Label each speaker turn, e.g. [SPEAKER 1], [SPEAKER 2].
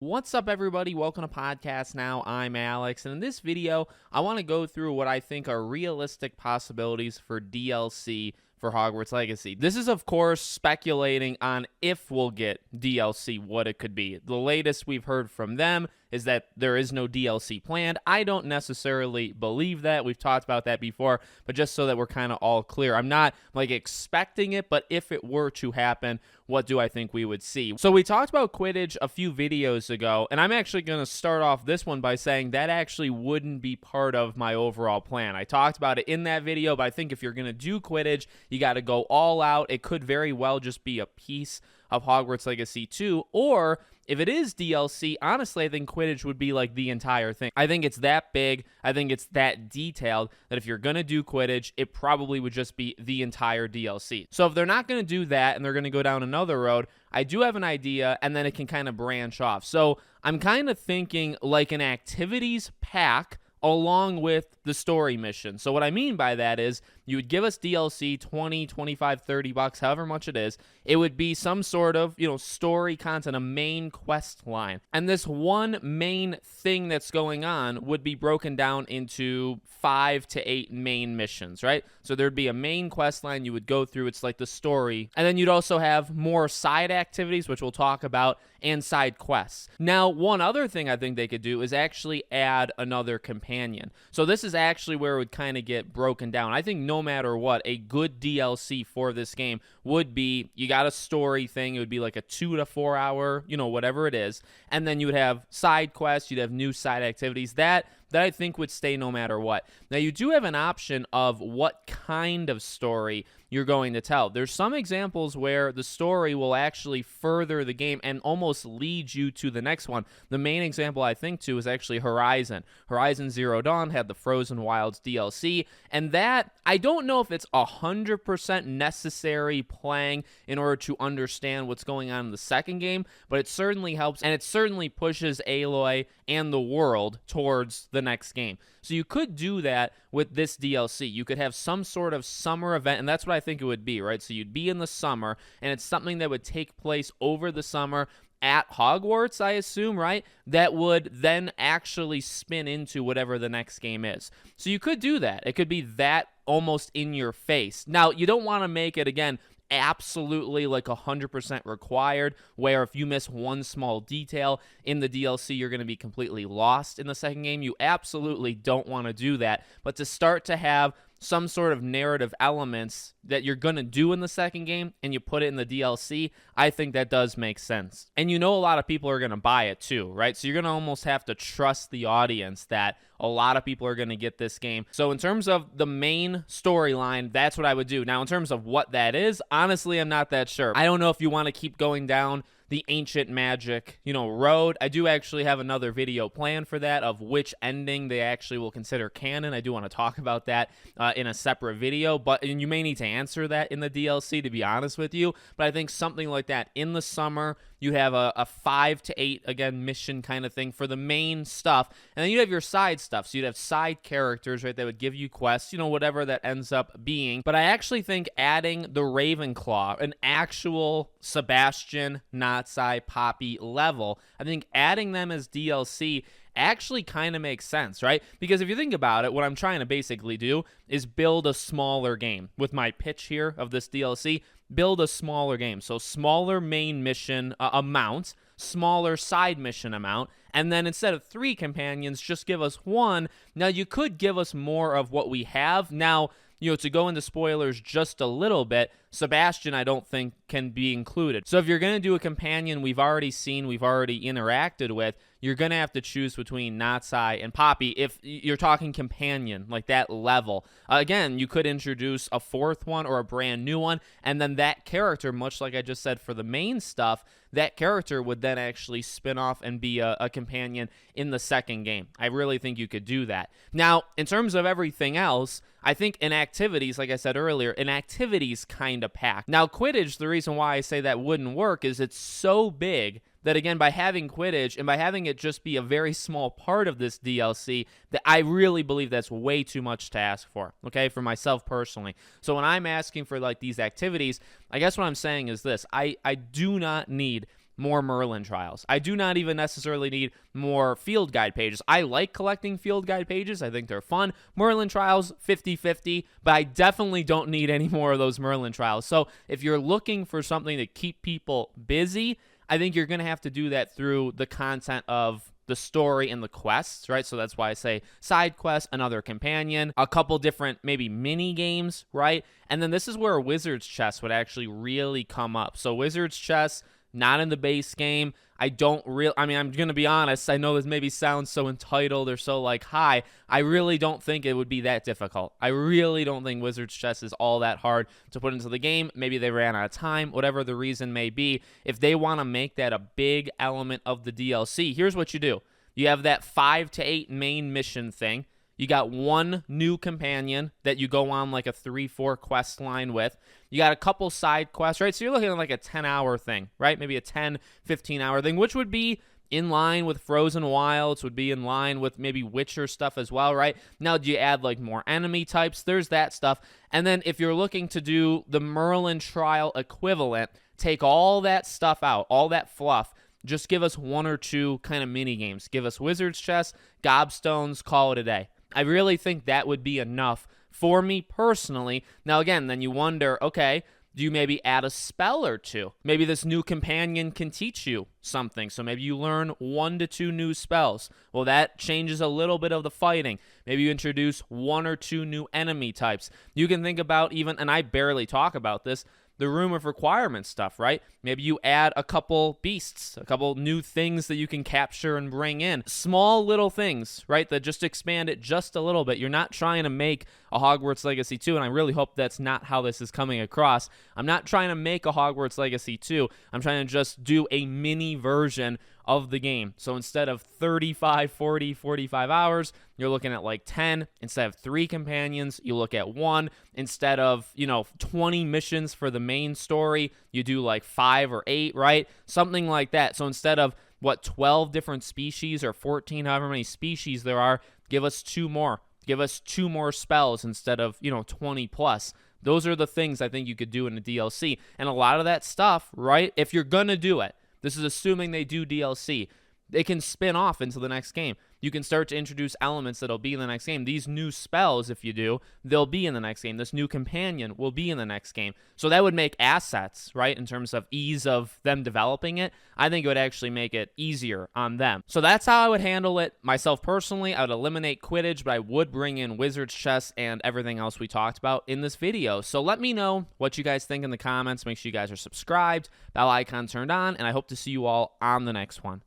[SPEAKER 1] What's up, everybody? Welcome to Podcast Now. I'm Alex, and in this video, I want to go through what I think are realistic possibilities for DLC for Hogwarts Legacy. This is, of course, speculating on if we'll get DLC, what it could be. The latest we've heard from them is that there is no DLC planned. I don't necessarily believe that. We've talked about that before, but just so that we're kind of all clear, I'm not expecting it, but if it were to happen, what do I think we would see? So we talked about Quidditch a few videos ago, and I'm actually going to start off this one by saying that actually wouldn't be part of my overall plan. I talked about it in that video, but I think if you're going to do Quidditch, you got to go all out. It could very well just be a piece of Hogwarts Legacy 2, or if it is DLC, honestly, I think Quidditch would be like the entire thing. I think it's that big, I think it's that detailed, that if you're going to do Quidditch, it probably would just be the entire DLC. So if they're not going to do that and they're going to go down another road, I do have an idea, and then it can kind of branch off. So I'm kind of thinking like an activities pack along with the story mission. So what I mean by that is you would give us DLC, 20, 25, 30 bucks, however much it is. It would be some sort of, story content, a main quest line. And this one main thing that's going on would be broken down into 5 to 8 main missions, right? So there'd be a main quest line you would go through. It's like the story. And then you'd also have more side activities, which we'll talk about, and side quests. Now, one other thing I think they could do is actually add another companion. So this is actually where it would kind of get broken down. I think no matter what, a good DLC for this game would be, you got a story thing, it would be like a 2 to 4 hour, whatever it is, and then you would have side quests, you'd have new side activities, that I think would stay no matter what. Now, you do have an option of what kind of story you're going to tell. There's some examples where the story will actually further the game and almost lead you to the next one. The main example I think to is actually Horizon. Horizon Zero Dawn had the Frozen Wilds DLC, and that, I don't know if it's 100% necessary playing in order to understand what's going on in the second game, but it certainly helps, and it certainly pushes Aloy and the world towards the next game. So you could do that with this DLC. You could have some sort of summer event, and that's what I think it would be, right? So you'd be in the summer, and it's something that would take place over the summer at Hogwarts, I assume, right? That would then actually spin into whatever the next game is. So you could do that. It could be that almost in your face. Now, you don't want to make it, again, absolutely like 100% required, where if you miss one small detail in the DLC, you're going to be completely lost in the second game. You absolutely don't want to do that. But to start to have some sort of narrative elements that you're going to do in the second game and you put it in the DLC, I think that does make sense. And a lot of people are going to buy it too, right? So you're going to almost have to trust the audience that a lot of people are going to get this game. So in terms of the main storyline, that's what I would do. Now, in terms of what that is, honestly, I'm not that sure. I don't know if you want to keep going down the ancient magic, road. I do actually have another video planned for that of which ending they actually will consider canon. I do want to talk about that in a separate video, and you may need to answer that in the DLC, to be honest with you. But I think something like that in the summer, you have a 5 to 8, again, mission kind of thing for the main stuff. And then you have your side stuff. So you'd have side characters, right, that would give you quests, whatever that ends up being. But I actually think adding the Ravenclaw, an actual Sebastian, Natsai, Poppy level, I think adding them as DLC actually kind of makes sense, right? Because if you think about it, what I'm trying to basically do is build a smaller game. With my pitch here of this DLC, build a smaller game. So smaller main mission amount, smaller side mission amount, and then instead of 3 companions, just give us 1. Now, you could give us more of what we have. Now, to go into spoilers just a little bit, Sebastian, I don't think, can be included. So if you're going to do a companion we've already seen, we've already interacted with, you're going to have to choose between Natsai and Poppy if you're talking companion, like that level. Again, you could introduce a 4th one or a brand new one, and then that character, much like I just said for the main stuff, that character would then actually spin off and be a companion in the second game. I really think you could do that. Now, in terms of everything else, I think in activities, like I said earlier, an activities kind of pack. Now, Quidditch, the reason why I say that wouldn't work is it's so big that, again, by having Quidditch and by having it just be a very small part of this DLC, that I really believe that's way too much to ask for, okay, for myself personally. So when I'm asking for, these activities, I guess what I'm saying is this. I do not need more Merlin trials. I do not even necessarily need more field guide pages. I like collecting field guide pages. I think they're fun. Merlin trials, 50-50, but I definitely don't need any more of those Merlin trials. So if you're looking for something to keep people busy, I think you're going to have to do that through the content of the story and the quests, right? So that's why I say side quest, another companion, a couple different maybe mini games, right? And then this is where a wizard's chest would actually really come up. So wizard's chest, not in the base game. I'm going to be honest. I know this maybe sounds so entitled or so like high. I really don't think it would be that difficult. I really don't think Wizard's Chess is all that hard to put into the game. Maybe they ran out of time, whatever the reason may be. If they want to make that a big element of the DLC, here's what you do. You have that 5 to 8 main mission thing. You got one new companion that you go on like a 3-4 quest line with. You got a couple side quests, right? So you're looking at like a 10-hour thing, right? Maybe a 10, 15-hour thing, which would be in line with Frozen Wilds, would be in line with maybe Witcher stuff as well, right? Now, do you add like more enemy types? There's that stuff. And then if you're looking to do the Merlin trial equivalent, take all that stuff out, all that fluff. Just give us 1 or 2 kind of mini games. Give us Wizard's Chess, Gobstones, call it a day. I really think that would be enough for me personally. Now, again, then you wonder, okay, do you maybe add a spell or 2? Maybe this new companion can teach you something. So maybe you learn 1 to 2 new spells. Well, that changes a little bit of the fighting. Maybe you introduce 1 or 2 new enemy types. You can think about even, and I barely talk about this, the room of requirements stuff, right? Maybe you add a couple beasts, a couple new things that you can capture and bring in. Small little things, right, that just expand it just a little bit. You're not trying to make a Hogwarts Legacy 2, and I really hope that's not how this is coming across. I'm not trying to make a Hogwarts Legacy 2. I'm trying to just do a mini version of the game. So instead of 35, 40, 45 hours, you're looking at like 10. Instead of 3 companions, you look at 1. Instead of, 20 missions for the main story, you do like 5 or 8, right? Something like that. So instead of 12 different species or 14, however many species there are, give us 2 more. Give us 2 more spells instead of, 20 plus. Those are the things I think you could do in a DLC. And a lot of that stuff, right, if you're going to do it, this is assuming they do DLC. They can spin off into the next game. You can start to introduce elements that'll be in the next game. These new spells, if you do, they'll be in the next game. This new companion will be in the next game. So that would make assets, right, in terms of ease of them developing it. I think it would actually make it easier on them. So that's how I would handle it. Myself personally, I would eliminate Quidditch, but I would bring in Wizard's Chess and everything else we talked about in this video. So let me know what you guys think in the comments. Make sure you guys are subscribed, bell icon turned on, and I hope to see you all on the next one.